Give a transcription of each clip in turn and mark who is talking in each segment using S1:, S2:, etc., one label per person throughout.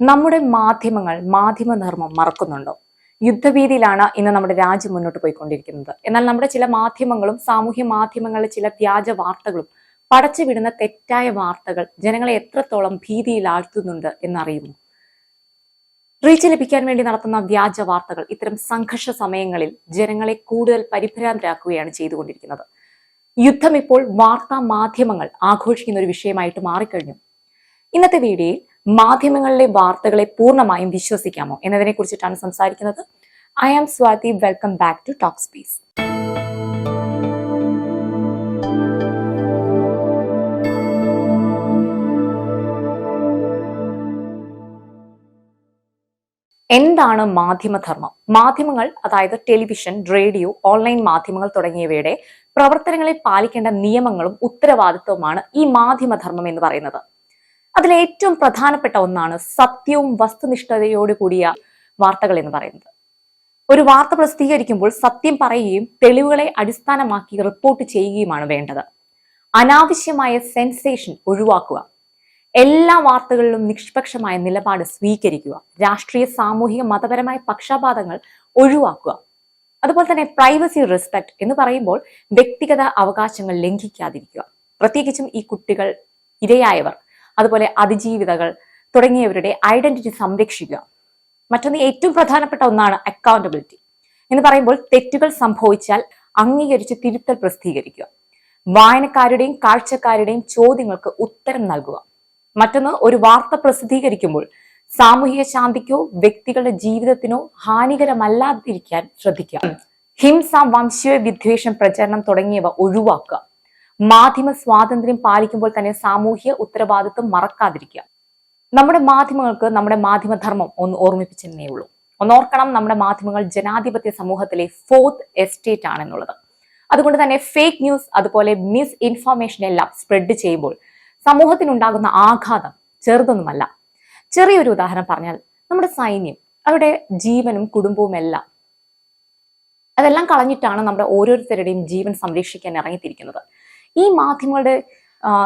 S1: നമ്മുടെ മാധ്യമധർമ്മം മറക്കുന്നുണ്ടോ? യുദ്ധഭീതിയിലാണ് ഇന്ന് നമ്മുടെ രാജ്യം മുന്നോട്ട് പോയിക്കൊണ്ടിരിക്കുന്നത്. എന്നാൽ നമ്മുടെ ചില മാധ്യമങ്ങളും സാമൂഹ്യ മാധ്യമങ്ങളിലെ ചില വ്യാജ വാർത്തകളും പടച്ചുവിടുന്ന തെറ്റായ വാർത്തകൾ ജനങ്ങളെ എത്രത്തോളം ഭീതിയിലാഴ്ത്തുന്നുണ്ട് എന്നറിയുമോ? റീച്ച് ലഭിക്കാൻ വേണ്ടി നടത്തുന്ന വ്യാജ വാർത്തകൾ ഇത്തരം സംഘർഷ സമയങ്ങളിൽ ജനങ്ങളെ കൂടുതൽ പരിഭ്രാന്തരാക്കുകയാണ് ചെയ്തുകൊണ്ടിരിക്കുന്നത്. യുദ്ധം ഇപ്പോൾ വാർത്താ മാധ്യമങ്ങൾ ആഘോഷിക്കുന്ന ഒരു വിഷയമായിട്ട് മാറിക്കഴിഞ്ഞു. ഇന്നത്തെ വീഡിയോയിൽ മാധ്യമങ്ങളിലെ വാർത്തകളെ പൂർണ്ണമായും വിശ്വസിക്കാമോ എന്നതിനെ കുറിച്ചിട്ടാണ് സംസാരിക്കുന്നത്. I am Swathi. Welcome back to talk space. എന്താണ് മാധ്യമധർമ്മം? മാധ്യമങ്ങൾ, അതായത് ടെലിവിഷൻ, റേഡിയോ, ഓൺലൈൻ മാധ്യമങ്ങൾ തുടങ്ങിയവയുടെ പ്രവർത്തനങ്ങളിൽ പാലിക്കേണ്ട നിയമങ്ങളും ഉത്തരവാദിത്വവുമാണ് ഈ മാധ്യമധർമ്മം എന്ന് പറയുന്നത്. അതിൽ ഏറ്റവും പ്രധാനപ്പെട്ട ഒന്നാണ് സത്യവും വസ്തുനിഷ്ഠതയോട് കൂടിയ വാർത്തകൾ എന്ന് പറയുന്നത്. ഒരു വാർത്ത പ്രസിദ്ധീകരിക്കുമ്പോൾ സത്യം പറയുകയും തെളിവുകളെ അടിസ്ഥാനമാക്കി റിപ്പോർട്ട് ചെയ്യുകയുമാണ് വേണ്ടത്. അനാവശ്യമായ സെൻസേഷൻ ഒഴിവാക്കുക. എല്ലാ വാർത്തകളിലും നിഷ്പക്ഷമായ നിലപാട് സ്വീകരിക്കുക. രാഷ്ട്രീയ, സാമൂഹിക, മതപരമായ പക്ഷപാതങ്ങൾ ഒഴിവാക്കുക. അതുപോലെ തന്നെ പ്രൈവസി റെസ്പെക്ട് എന്ന് പറയുമ്പോൾ വ്യക്തിഗത അവകാശങ്ങൾ ലംഘിക്കാതിരിക്കുക. പ്രത്യേകിച്ചും ഈ കുട്ടികൾ, ഇരയായവർ, അതുപോലെ അതിജീവിതകൾ തുടങ്ങിയവരുടെ ഐഡന്റിറ്റി സംരക്ഷിക്കുക. മറ്റൊന്ന്, ഏറ്റവും പ്രധാനപ്പെട്ട ഒന്നാണ് അക്കൗണ്ടബിലിറ്റി എന്ന് പറയുമ്പോൾ തെറ്റുകൾ സംഭവിച്ചാൽ അംഗീകരിച്ച് തിരുത്തൽ പ്രസിദ്ധീകരിക്കുക. വായനക്കാരുടെയും കാഴ്ചക്കാരുടെയും ചോദ്യങ്ങൾക്ക് ഉത്തരം നൽകുക. മറ്റൊന്ന്, ഒരു വാർത്ത പ്രസിദ്ധീകരിക്കുമ്പോൾ സാമൂഹിക ശാന്തിക്കോ വ്യക്തികളുടെ ജീവിതത്തിനോ ഹാനികരമല്ലാതിരിക്കാൻ ശ്രദ്ധിക്കുക. ഹിംസ, വംശീയ വിദ്വേഷം, പ്രചരണം തുടങ്ങിയവ ഒഴിവാക്കുക. മാധ്യമ സ്വാതന്ത്ര്യം പാലിക്കുമ്പോൾ തന്നെ സാമൂഹ്യ ഉത്തരവാദിത്വം മറക്കാതിരിക്കുക. നമ്മുടെ മാധ്യമങ്ങൾക്ക് നമ്മുടെ മാധ്യമധർമ്മം ഒന്ന് ഓർമ്മിപ്പിച്ചെന്നേ ഉള്ളൂ. ഒന്നോർക്കണം, നമ്മുടെ മാധ്യമങ്ങൾ ജനാധിപത്യ സമൂഹത്തിലെ ഫോർത്ത് എസ്റ്റേറ്റ് ആണെന്നുള്ളത്. അതുകൊണ്ട് തന്നെ ഫേക്ക് ന്യൂസ്, അതുപോലെ മിസ് ഇൻഫർമേഷൻ എല്ലാം സ്പ്രെഡ് ചെയ്യുമ്പോൾ സമൂഹത്തിനുണ്ടാകുന്ന ആഘാതം ചെറുതൊന്നുമല്ല. ചെറിയൊരു ഉദാഹരണം പറഞ്ഞാൽ, നമ്മുടെ സൈന്യം അവരുടെ ജീവനും കുടുംബവും എല്ലാം അതെല്ലാം കളഞ്ഞിട്ടാണ് നമ്മുടെ ഓരോരുത്തരുടെയും ജീവൻ സംരക്ഷിക്കാൻ ഇറങ്ങിത്തിരിക്കുന്നത്. ഈ മാധ്യമങ്ങളുടെ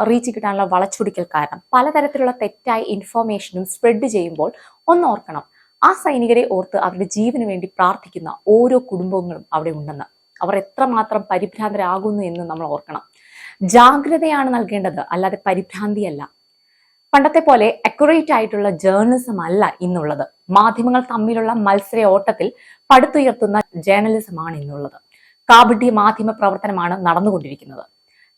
S1: റീച്ച് കിട്ടാനുള്ള വളച്ചൊടിക്കൽ കാരണം പലതരത്തിലുള്ള തെറ്റായ ഇൻഫർമേഷനും സ്പ്രെഡ് ചെയ്യുമ്പോൾ ഒന്നോർക്കണം, ആ സൈനികരെ ഓർത്ത് അവരുടെ ജീവന് വേണ്ടി പ്രാർത്ഥിക്കുന്ന ഓരോ കുടുംബങ്ങളും അവിടെ ഉണ്ടെന്ന്. അവർ എത്രമാത്രം പരിഭ്രാന്തരാകുന്നു എന്ന് നമ്മൾ ഓർക്കണം. ജാഗ്രതയാണ് നൽകേണ്ടത്, അല്ലാതെ പരിഭ്രാന്തിയല്ല. പണ്ടത്തെ പോലെ അക്യുറേറ്റ് ആയിട്ടുള്ള ജേർണലിസം അല്ല ഇന്നുള്ളത്. മാധ്യമങ്ങൾ തമ്മിലുള്ള മത്സര ഓട്ടത്തിൽ പടുത്തുയർത്തുന്ന ജേർണലിസമാണ് ഇന്നുള്ളത്. കാപട്യ മാധ്യമ പ്രവർത്തനമാണ് നടന്നുകൊണ്ടിരിക്കുന്നത്.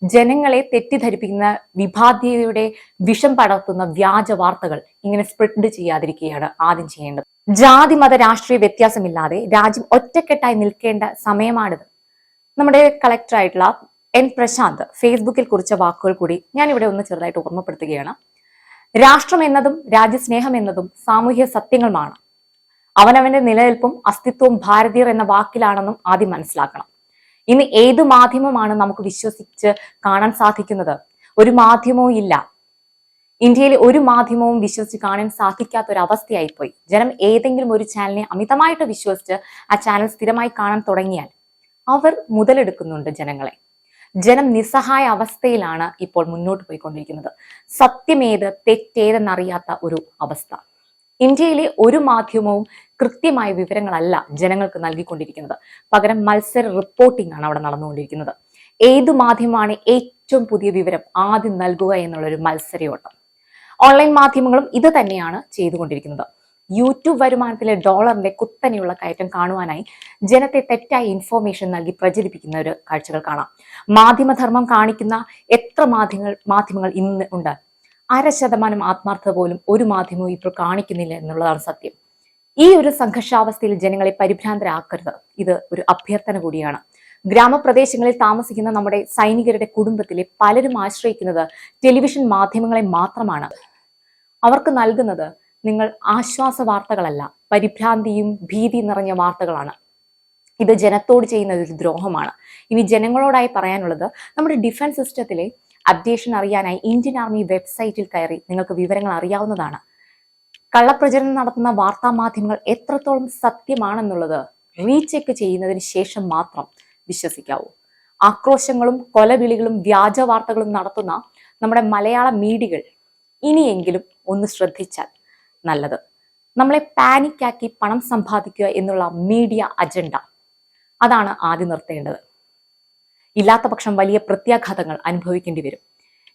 S1: ജനങ്ങളെ തെറ്റിദ്ധരിപ്പിക്കുന്ന, വിഭാതീയതയുടെ വിഷം പടർത്തുന്ന വ്യാജ വാർത്തകൾ ഇങ്ങനെ സ്പ്രെഡ് ചെയ്യാതിരിക്കുകയാണ് ആദ്യം ചെയ്യേണ്ടത്. ജാതി, മത, രാഷ്ട്രീയ വ്യത്യാസമില്ലാതെ രാജ്യം ഒറ്റക്കെട്ടായി നിൽക്കേണ്ട സമയമാണിത്. നമ്മുടെ കളക്ടറായിട്ടുള്ള എൻ പ്രശാന്ത് ഫേസ്ബുക്കിൽ കുറിച്ച വാക്കുകൾ കൂടി ഞാൻ ഇവിടെ ഒന്ന് ചെറുതായിട്ട് ഓർമ്മപ്പെടുത്തുകയാണ്. രാഷ്ട്രം എന്നതും രാജ്യസ്നേഹം എന്നതും സാമൂഹ്യ സത്യങ്ങളുമാണ്. അവനവന്റെ നിലനിൽപ്പും അസ്തിത്വവും ഭാരതീയർ എന്ന വാക്കിലാണെന്നും ആദ്യം മനസ്സിലാക്കണം. ഇന്ന് ഏത് മാധ്യമമാണ് നമുക്ക് വിശ്വസിച്ച് കാണാൻ സാധിക്കുന്നത്? ഒരു മാധ്യമവും ഇല്ല. ഇന്ത്യയിലെ ഒരു മാധ്യമവും വിശ്വസിച്ച് കാണാൻ സാധിക്കാത്ത ഒരു അവസ്ഥയായിപ്പോയി. ജനം ഏതെങ്കിലും ഒരു ചാനലിനെ അമിതമായിട്ട് വിശ്വസിച്ച് ആ ചാനൽ സ്ഥിരമായി കാണാൻ തുടങ്ങിയാൽ അവർ മുതലെടുക്കുന്നുണ്ട് ജനങ്ങളെ. ജനം നിസ്സഹായ അവസ്ഥയിലാണ് ഇപ്പോൾ മുന്നോട്ട് പോയിക്കൊണ്ടിരിക്കുന്നത്. സത്യമേത് തെറ്റേതെന്നറിയാത്ത ഒരു അവസ്ഥ. ഇന്ത്യയിലെ ഒരു മാധ്യമവും കൃത്യമായ വിവരങ്ങളല്ല ജനങ്ങൾക്ക് നൽകിക്കൊണ്ടിരിക്കുന്നത്. പകരം മത്സര റിപ്പോർട്ടിംഗ് ആണ് അവിടെ നടന്നുകൊണ്ടിരിക്കുന്നത്. ഏതു മാധ്യമമാണ് ഏറ്റവും പുതിയ വിവരം ആദ്യം നൽകുക എന്നുള്ളൊരു മത്സരയോട്ടം. ഓൺലൈൻ മാധ്യമങ്ങളും ഇത് തന്നെയാണ് ചെയ്തുകൊണ്ടിരിക്കുന്നത്. യൂട്യൂബ് വരുമാനത്തിലെ ഡോളറിന്റെ കുത്തനെയുള്ള കയറ്റം കാണുവാനായി ജനത്തെ തെറ്റായ ഇൻഫോർമേഷൻ നൽകി പ്രചരിപ്പിക്കുന്ന ഒരു കാഴ്ചകൾ കാണാം. മാധ്യമധർമ്മം കാണിക്കുന്ന എത്ര മാധ്യമങ്ങൾ ഇന്ന് ഉണ്ട്? 0.5% ആത്മാർത്ഥത പോലും ഒരു മാധ്യമവും ഇപ്പോൾ കാണിക്കുന്നില്ല എന്നുള്ളതാണ് സത്യം. ഈ ഒരു സംഘർഷാവസ്ഥയിൽ ജനങ്ങളെ പരിഭ്രാന്തരാക്കരുത്. ഇത് ഒരു അഭ്യർത്ഥന കൂടിയാണ്. ഗ്രാമപ്രദേശങ്ങളിൽ താമസിക്കുന്ന നമ്മുടെ സൈനികരുടെ കുടുംബത്തിലെ പലരും ആശ്രയിക്കുന്നത് ടെലിവിഷൻ മാധ്യമങ്ങളെ മാത്രമാണ്. അവർക്ക് നൽകുന്നത് നിങ്ങൾ ആശ്വാസ വാർത്തകളല്ല, പരിഭ്രാന്തിയും ഭീതി നിറഞ്ഞ വാർത്തകളാണ്. ഇത് ജനത്തോട് ചെയ്യുന്ന ഒരു ദ്രോഹമാണ്. ഇനി ജനങ്ങളോടായി പറയാനുള്ളത്, നമ്മുടെ ഡിഫൻസ് സിസ്റ്റത്തിലെ അപ്ഡേഷൻ അറിയാനായി ഇന്ത്യൻ ആർമി വെബ്സൈറ്റിൽ കയറി നിങ്ങൾക്ക് വിവരങ്ങൾ അറിയാവുന്നതാണ്. കള്ളപ്രചരണം നടത്തുന്ന വാർത്താ മാധ്യമങ്ങൾ എത്രത്തോളം സത്യമാണെന്നുള്ളത് റീചെക്ക് ചെയ്യുന്നതിന് ശേഷം മാത്രം വിശ്വസിക്കാവൂ. ആക്രോശങ്ങളും കൊലവിളികളും വ്യാജ വാർത്തകളും നടത്തുന്ന നമ്മുടെ മലയാള മീഡിയകൾ ഇനിയെങ്കിലും ഒന്ന് ശ്രദ്ധിച്ചാൽ നല്ലത്. നമ്മളെ പാനിക്കാക്കി പണം സമ്പാദിക്കുക എന്നുള്ള മീഡിയ അജണ്ട, അതാണ് ആദ്യം നിർത്തേണ്ടത്. ഇല്ലാത്ത പക്ഷം വലിയ പ്രത്യാഘാതങ്ങൾ അനുഭവിക്കേണ്ടി വരും.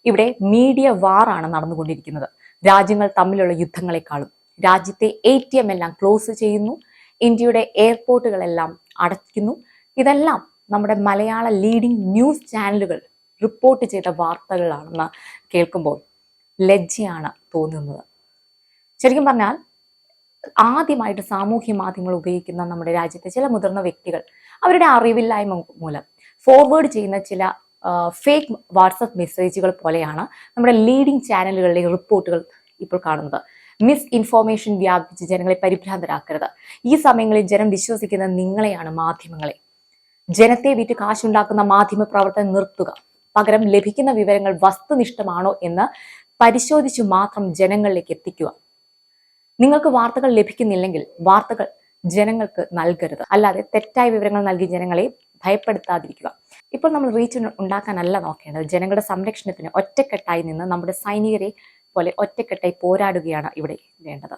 S1: ഇവിടെ മീഡിയ വാറാണ് നടന്നുകൊണ്ടിരിക്കുന്നത്. രാജ്യങ്ങൾ തമ്മിലുള്ള യുദ്ധങ്ങളെക്കാളും രാജ്യത്തെ ATM എല്ലാം ക്ലോസ് ചെയ്യുന്നു, ഇന്ത്യയുടെ എയർപോർട്ടുകളെല്ലാം അടയ്ക്കുന്നു. ഇതെല്ലാം നമ്മുടെ മലയാള ലീഡിംഗ് ന്യൂസ് ചാനലുകൾ റിപ്പോർട്ട് ചെയ്ത വാർത്തകളാണെന്ന് കേൾക്കുമ്പോൾ ലജ്ജയാണ് തോന്നുന്നത്. ശരിക്കും പറഞ്ഞാൽ ആദ്യമായിട്ട് സാമൂഹ്യ മാധ്യമങ്ങൾ ഉപയോഗിക്കുന്ന നമ്മുടെ രാജ്യത്തെ ചില മുതിർന്ന വ്യക്തികൾ അവരുടെ അറിവില്ലായ്മ മൂലം ഫോർവേഡ് ചെയ്യുന്ന ചില ഫേക്ക് വാട്സപ്പ് മെസ്സേജുകൾ പോലെയാണ് നമ്മുടെ ലീഡിംഗ് ചാനലുകളിലെ റിപ്പോർട്ടുകൾ ഇപ്പോൾ കാണുന്നത്. മിസ് ഇൻഫോർമേഷൻ വ്യാപിച്ച് ജനങ്ങളെ പരിഭ്രാന്തരാക്കരുത്. ഈ സമയങ്ങളിൽ ജനം വിശ്വസിക്കുന്ന നിങ്ങളെയാണ്, മാധ്യമങ്ങളെ. ജനത്തെ വിറ്റ് കാശുണ്ടാക്കുന്ന മാധ്യമ പ്രവർത്തനം നിർത്തുക. പകരം ലഭിക്കുന്ന വിവരങ്ങൾ വസ്തുനിഷ്ഠമാണോ എന്ന് പരിശോധിച്ചു മാത്രം ജനങ്ങളിലേക്ക് എത്തിക്കുക. നിങ്ങൾക്ക് വാർത്തകൾ ലഭിക്കുന്നില്ലെങ്കിൽ വാർത്തകൾ ജനങ്ങൾക്ക് നൽകരുത്. അല്ലാതെ തെറ്റായ വിവരങ്ങൾ നൽകി ജനങ്ങളെ ഭയപ്പെടുത്താതിരിക്കുക. ഇപ്പോൾ നമ്മൾ റീച്ച് ഉണ്ടാക്കാനല്ല നോക്കേണ്ടത്. ജനങ്ങളുടെ സംരക്ഷണത്തിന് ഒറ്റക്കെട്ടായി നിന്ന് നമ്മുടെ സൈനികരെ പോലെ ഒറ്റക്കെട്ടായി പോരാടുകയാണ് ഇവിടെ വേണ്ടത്.